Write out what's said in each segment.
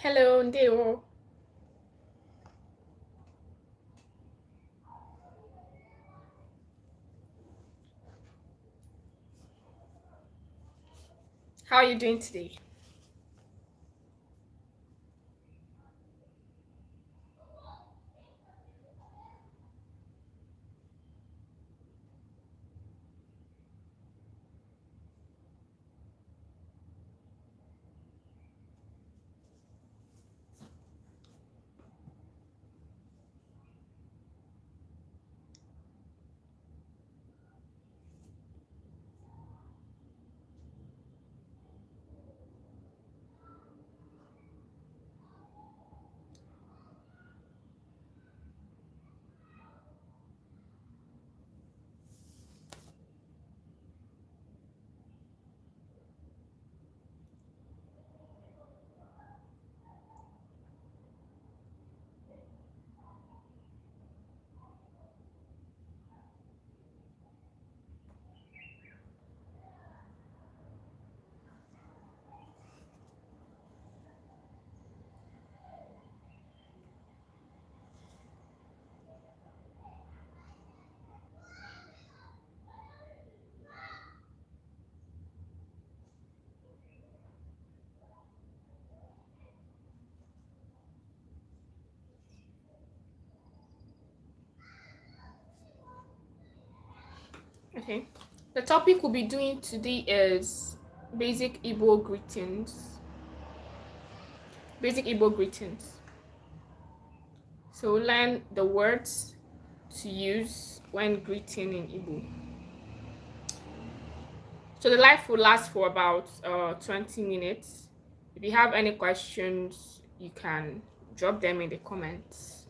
Hello, Ndeo. How are you doing today? Okay. The topic we'll be doing today is basic Igbo greetings. Basic Igbo greetings. So learn the words to use when greeting in Igbo. So the live will last for about 20 minutes. If you have any questions, you can drop them in the comments.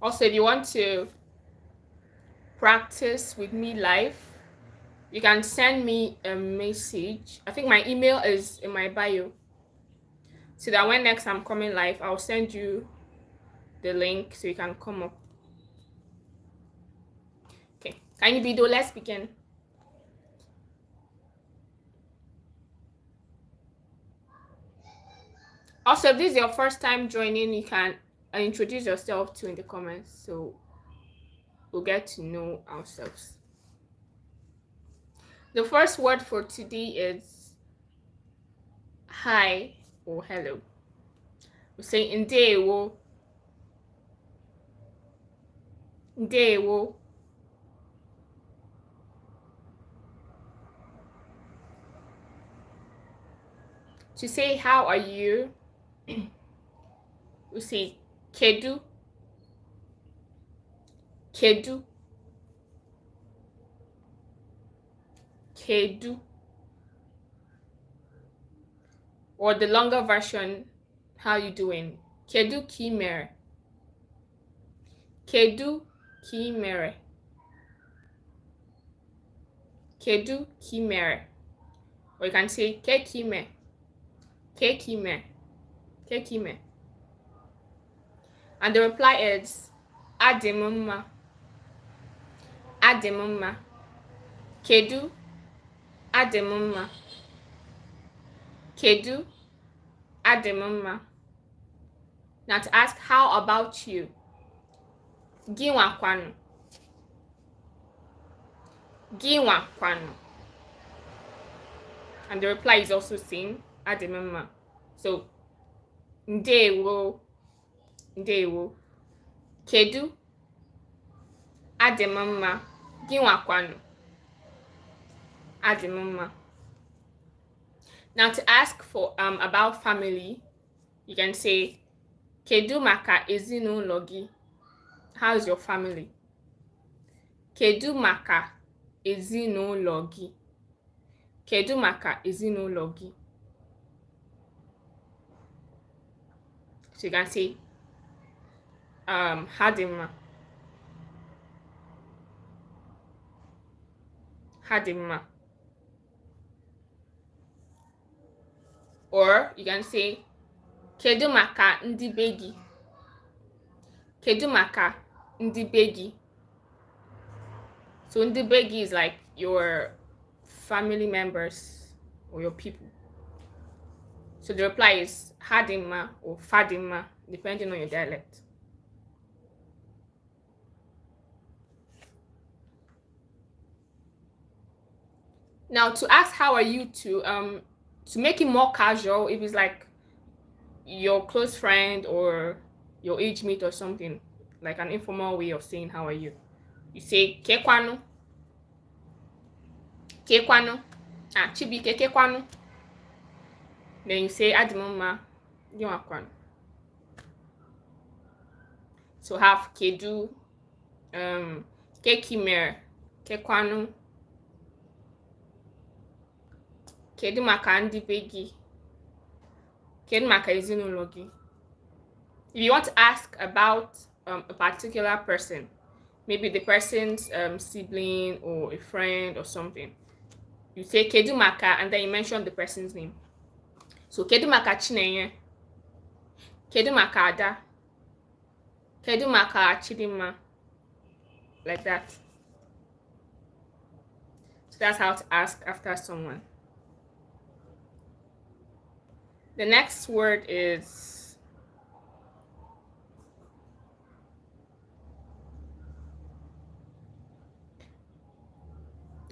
Also, if you want to practice with me live, you can send me a message. I think my email is in my bio, so that when next I'm coming live, I'll send you the link so you can come up. Okay, can you video? Let's begin. Also, if this is your first time joining, you can introduce yourself too in the comments, so we'll get to know ourselves. The first word for today is hi or hello. We say ndewo. Ndewo. To say how are you, we say kedu. Kedu. Kedu. Or the longer version, how you doing? Kedu kimere. Kedu kimere. Kedu kimere. Or you can say kekime. Kekime. Kekime. And the reply is adimumma. Adimumma. Kedu adimumma. Kedu adimumma. Now to ask how about you? Giwa kwanu. Giwa kwanu. And the reply is also same adimumma. So ndewo. Ndewo. Kedu adimumma. Giwa kwanu. Adimumma. Now to ask for about family, you can say kedu maka ezinụlọ gị. How's your family? Kedu maka ezinụlọ gị. Kedu maka ezinụlọ gị. So you can say ha dị mma. Ha dị mma. Or you can say kedu maka ndị be gị. Kedu maka ndị be gị. So ndị be gị is like your family members or your people. So the reply is hadimma or fadimma, depending on your dialect. Now to ask how are you to make it more casual, if it's like your close friend or your age mate or something, like an informal way of saying how are you. You say kekwanu, kekwanu, chibike kekwanu. Then you say adimuma, kwanu. So have kedu, kekimer, kekwanu, kedu maka ndị be gị, kedu maka ezinụlọ gị. If you want to ask about a particular person, maybe the person's sibling or a friend or something, you say kedu maka and then you mention the person's name. So kedu maka Chinenye, kedu maka Ada, kedu maka Chidimma, like that. So that's how to ask after someone. The next word is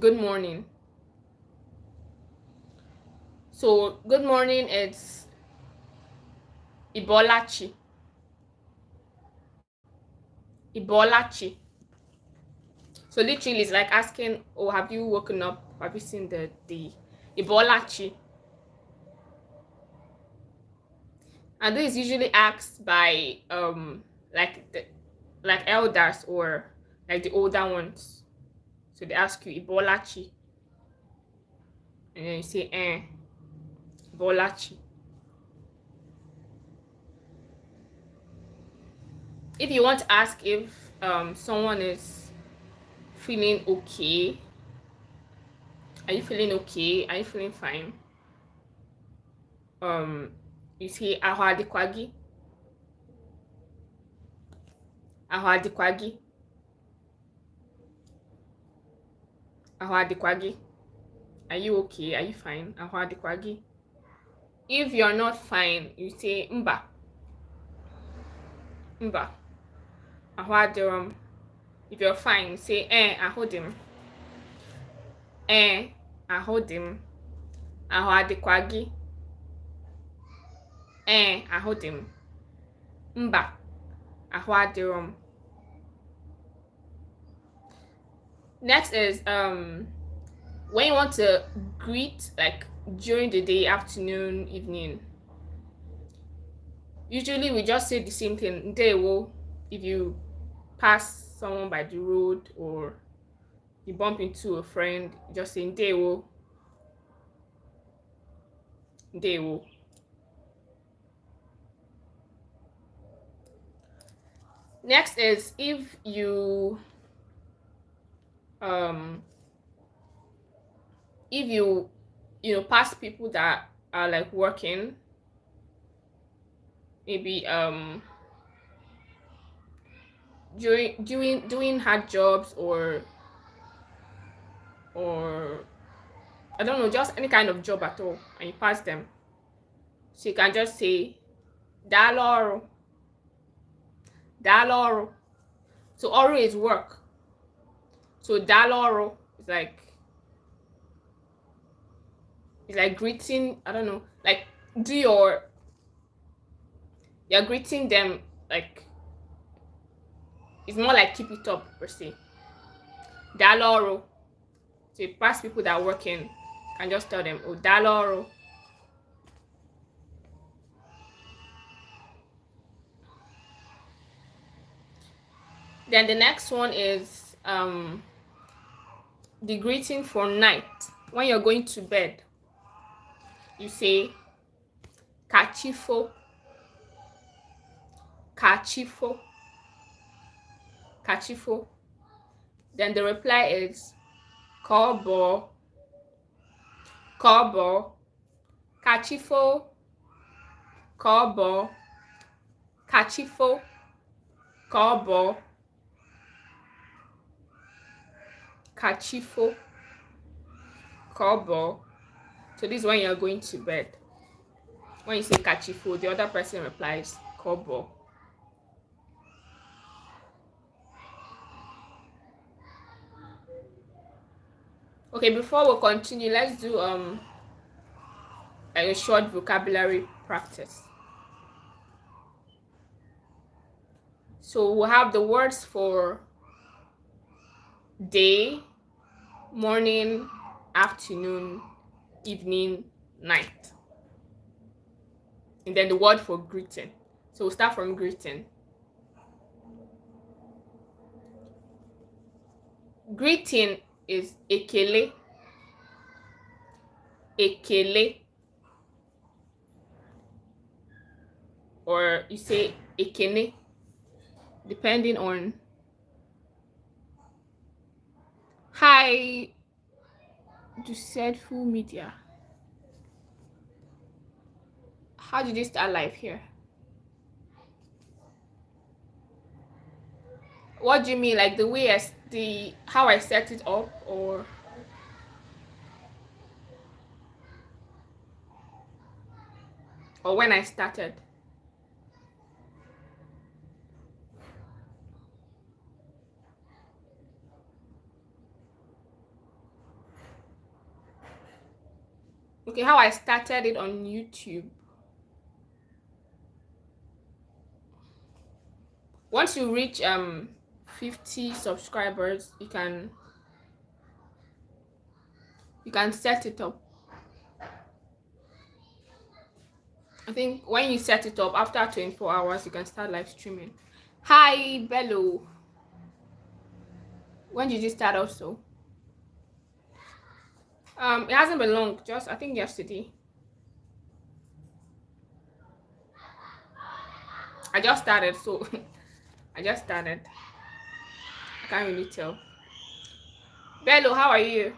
good morning. So good morning is Ibolachi. Ibolachi. So literally it's like asking, oh, have you woken up? Have you seen the Ibolachi? And this is usually asked by like elders or like the older ones. So they ask you Ibolachi. And then you say Ibolachi. If you want to ask if someone is feeling okay, are you feeling okay? Are you feeling fine? You say ahụ adịkwa gị? Ahụ adịkwa gị? Ahụ adịkwa gị? Are you okay? Are you fine? Ahụ adịkwa gị? If you're not fine, you say mba. Mba. Ahụ adịrọ m. If you're fine, you say ahụ dị m. Ahụ dị m. Ahụ adịkwa gị? Ahụ dị m. Mba. Ahụ adịrọ m. Next is when you want to greet like during the day, afternoon, evening. Usually we just say the same thing. Ndewo. If you pass someone by the road or you bump into a friend, just say ndewo. Ndewo. Next is if you pass people that are like working, maybe doing hard jobs or I don't know, just any kind of job at all, and you pass them, so you can just say daloro. Daloro. So oro is work, so daloro is like greeting. I don't know, like you're greeting them, like it's more like keep it up per se. Daloro. So you pass people that are working and just tell them, oh, daloro. Then the next one is the greeting for night. When you're going to bed, you say kachifo. Kachifo. Kachifo. Then the reply is kobo. Kobo. Kachifo. Kobo. Kachifo. Kobo. Kachifo. Kobo. So this is when you're going to bed. When you say kachifo, the other person replies kobo. Okay, before we continue, let's do a short vocabulary practice. So we'll have the words for day, morning, afternoon, evening, night. And then the word for greeting. So we'll start from greeting. Greeting is ekele. Ekele. Or you say ekene, depending on. Hi, you said full media. How did you start live here? What do you mean, like the way how I set it up, or when I started? Okay, how I started it on YouTube. Once you reach 50 subscribers, you can set it up. I think when you set it up, after 24 hours, you can start live streaming. Hi, Bello. When did you start also? It hasn't been long, just I think yesterday. I just started, so I just started. I can't really tell. Bello, how are you?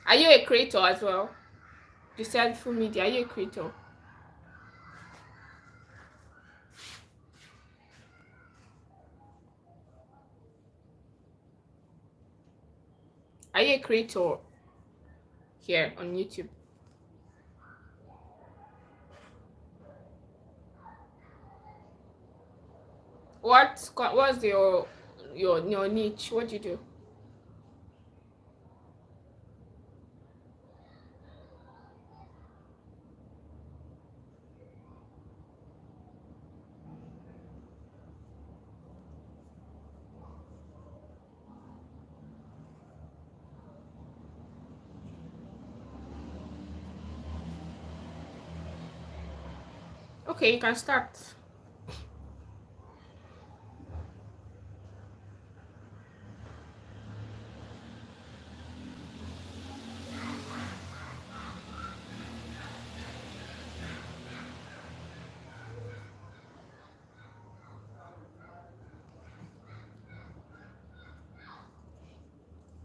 Are you a creator as well? You said full media. Are you a creator? Are you a creator here on YouTube? What's your niche? What do you do? Okay, you can start.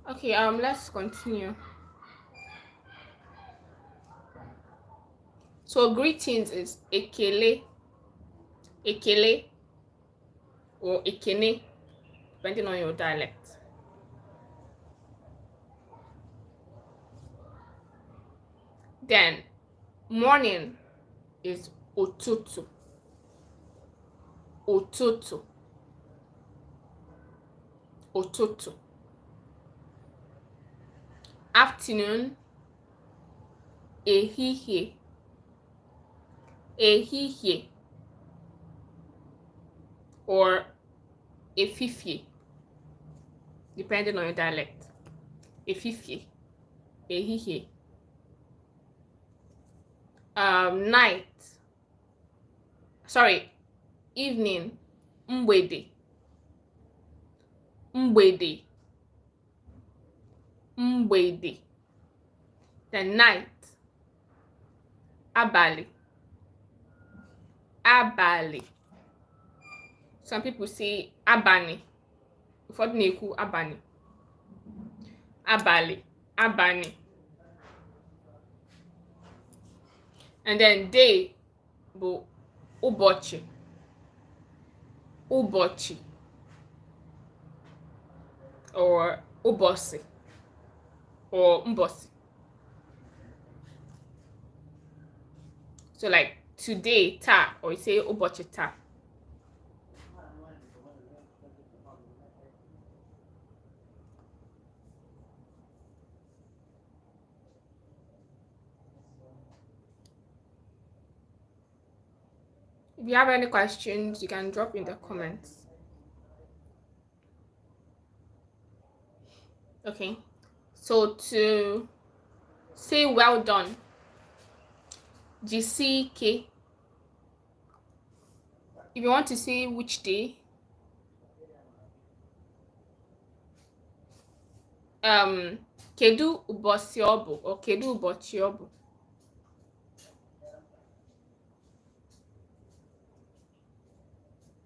Okay, let's continue. So greetings is ekele, ekele, or ekene, depending on your dialect. Then morning is otutu, otutu, otutu. Afternoon, ehihie, ehihie, or efifie, depending on your dialect. Efifie, ehihie. Night, evening, mgbede, mgbede, mgbede. Then night, abali, abali. Some people say abani. Ụfọdụ na-ekwu abani. Abali, abani. And then day bụ ụbọchị, ụbọchị or ụbọchị or mbosi. So like today, ta, or you say ụbọchị ta. If you have any questions, you can drop in the comments. Okay, so to say well done, jisike. If you want to say which day, kedu ụbọchị ọ bụ or kedu ụbọchị ọ bụ.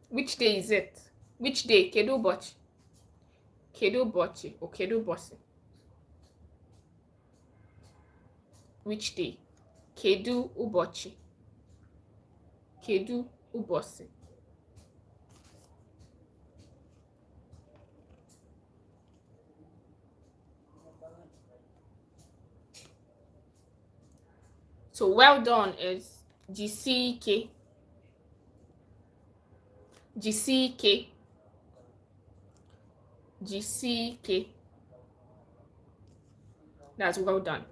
Which day is it? Which day? Kedu ụbọchị? Kedu ụbọchị or kedu ụbọchị? Which day? Kedu ụbọchị? Kedu ụbọchị? So well done is jisike. Jisike. Jisike. That's well done.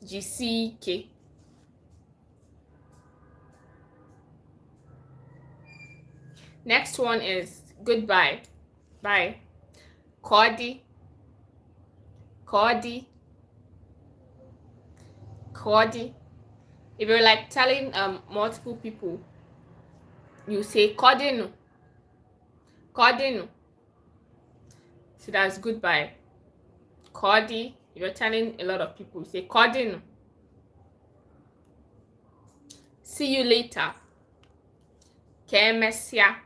Jisike. Next one is goodbye. Bye. Kodi. Kodi. Kodi. If you're like telling multiple people, you say kodinu. Kodinu. So that's goodbye. Kodi. If you're telling a lot of people, you say kodinu. See you later. Kemesia.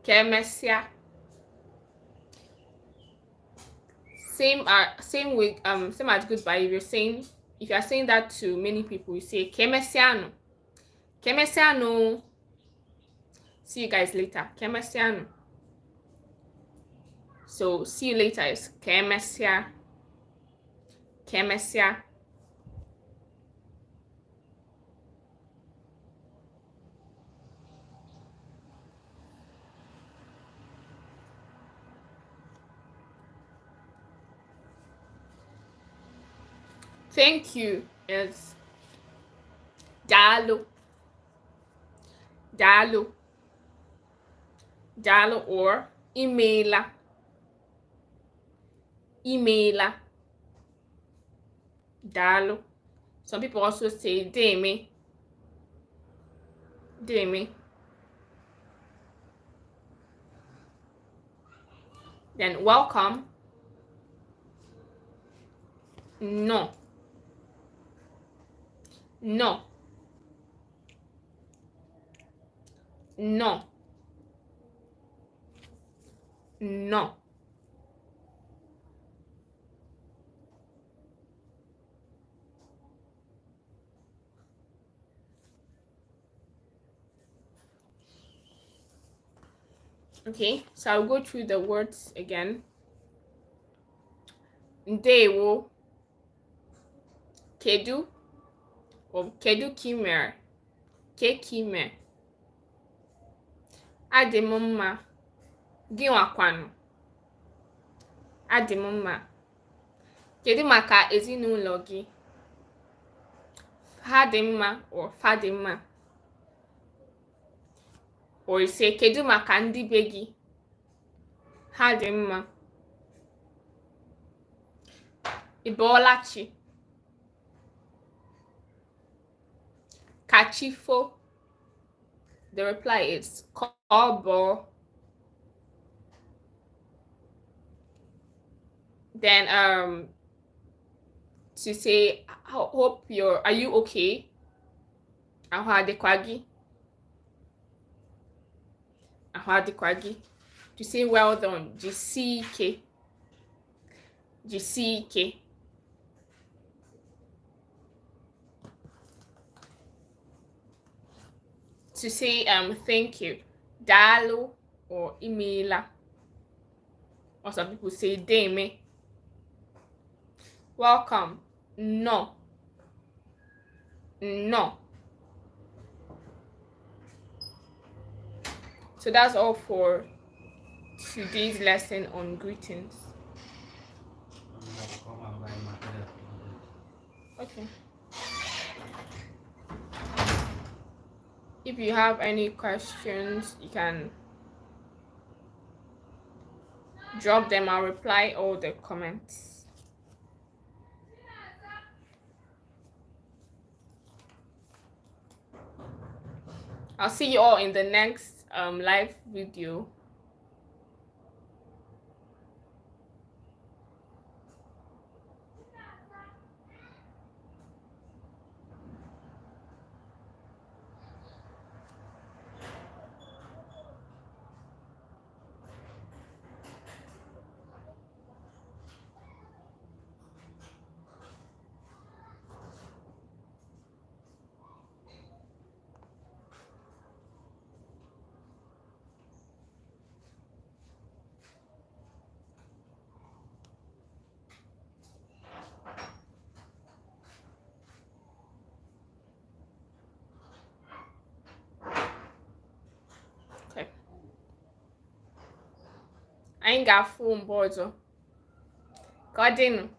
Kemesia. Same as goodbye. If you're saying that to many people, you say kemesiano. Kemesiano. See you guys later. Kemesiano. So see you later is kemesia. Kemesia. Thank you is dalo. Dalo. Dalo or emaila. Emaila. Dalo. Some people also say deme. Deme. Then welcome. No. No. No. No. Okay, so I'll go through the words again. Ndewo. Kedu or kedu kimere. Ke kime. Adị m mma. Gị nwakwanụ. Adị m mma. Kedu maka ezinụlọ gị? Ha dị mma or fa dị mma. Or say kedu maka ndị be gị? Ha dị mma. Ị bọọla chi. Kachifo. The reply is kobo. Then to say hope are you okay? Ahụ adịkwa gị? Ahụ adịkwa gị? To say well done, jisike. Jisike. to say thank you, dalu or imela, or some people say deme. Welcome, no, no. So that's all for today's lesson on greetings. Okay. If you have any questions, you can drop them. I'll reply all the comments. I'll see you all in the next live video. Okay. I ain't got phone boards. Godin.